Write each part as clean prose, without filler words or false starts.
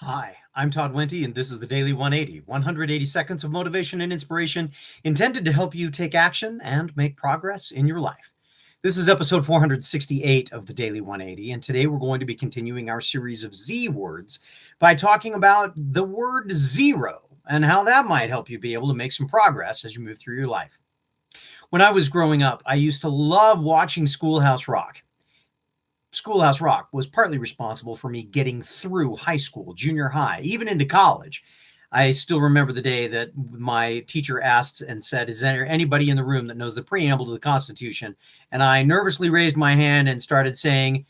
Hi, I'm Todd Wente, and this is the Daily 180, 180 seconds of motivation and inspiration intended to help you take action and make progress in your life. This is episode 468 of the Daily 180, and today we're going to be continuing our series of Z words by talking about the word zero and how that might help you be able to make some progress as you move through your life. When I was growing up, I used to love watching Schoolhouse Rock. Schoolhouse Rock was partly responsible for me getting through high school, junior high, even into college. I still remember the day that my teacher asked and said, "Is there anybody in the room that knows the preamble to the Constitution?" And I nervously raised my hand and started saying,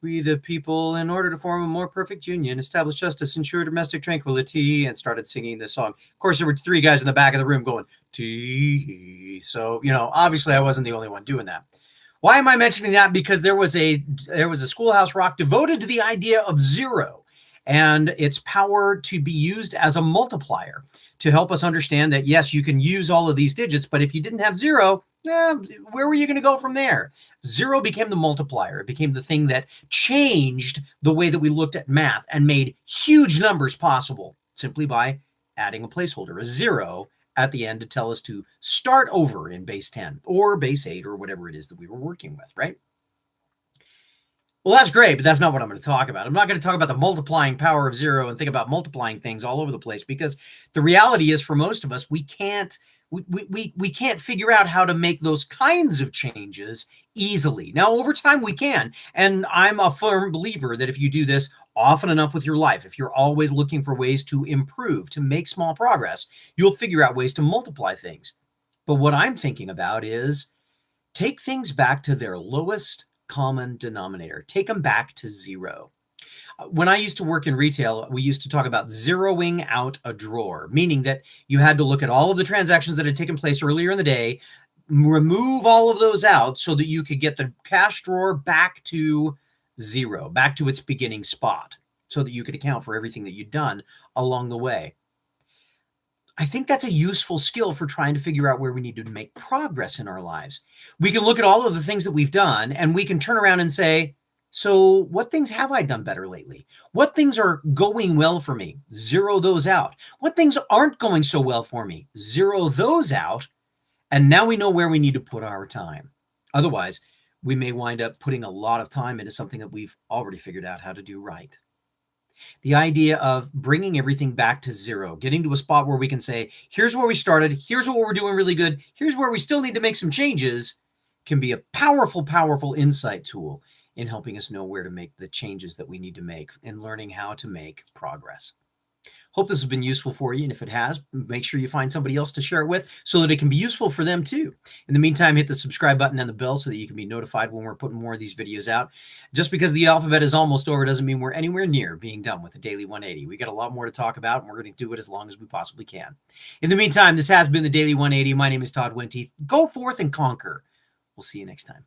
"We the people, in order to form a more perfect union, establish justice, ensure domestic tranquility," and started singing this song. Of course, there were three guys in the back of the room going, "Tee." So, obviously I wasn't the only one doing that. Why am I mentioning that? Because there was a Schoolhouse Rock devoted to the idea of zero and its power to be used as a multiplier to help us understand that, yes, you can use all of these digits, but if you didn't have zero, where were you going to go from there? Zero became the multiplier. It became the thing that changed the way that we looked at math and made huge numbers possible simply by adding a placeholder, a zero, at the end to tell us to start over in base 10 or base 8 or whatever it is that we were working with, right? Well, that's great, but that's not what I'm going to talk about. I'm not going to talk about the multiplying power of zero and think about multiplying things all over the place, because the reality is, for most of us, we can't figure out how to make those kinds of changes easily. Now, over time we can, and I'm a firm believer that if you do this often enough with your life, if you're always looking for ways to improve, to make small progress, you'll figure out ways to multiply things. But what I'm thinking about is take things back to their lowest common denominator. Take them back to zero. When I used to work in retail, we used to talk about zeroing out a drawer, meaning that you had to look at all of the transactions that had taken place earlier in the day, remove all of those out so that you could get the cash drawer back to zero, back to its beginning spot, so that you could account for everything that you'd done along the way. I think that's a useful skill for trying to figure out where we need to make progress in our lives. We can look at all of the things that we've done and we can turn around and say, so what things have I done better lately? What things are going well for me? Zero those out. What things aren't going so well for me? Zero those out. And now we know where we need to put our time. Otherwise, we may wind up putting a lot of time into something that we've already figured out how to do right. The idea of bringing everything back to zero, getting to a spot where we can say, here's where we started, here's what we're doing really good, here's where we still need to make some changes, can be a powerful, powerful insight tool in helping us know where to make the changes that we need to make and learning how to make progress. Hope this has been useful for you, and if it has, make sure you find somebody else to share it with so that it can be useful for them too. In the meantime, hit the subscribe button and the bell so that you can be notified when we're putting more of these videos out. Just because the alphabet is almost over doesn't mean we're anywhere near being done with the Daily 180. We got a lot more to talk about, and we're going to do it as long as we possibly can. In the meantime, this has been the Daily 180. My name is Todd Wente. Go forth and conquer. We'll see you next time.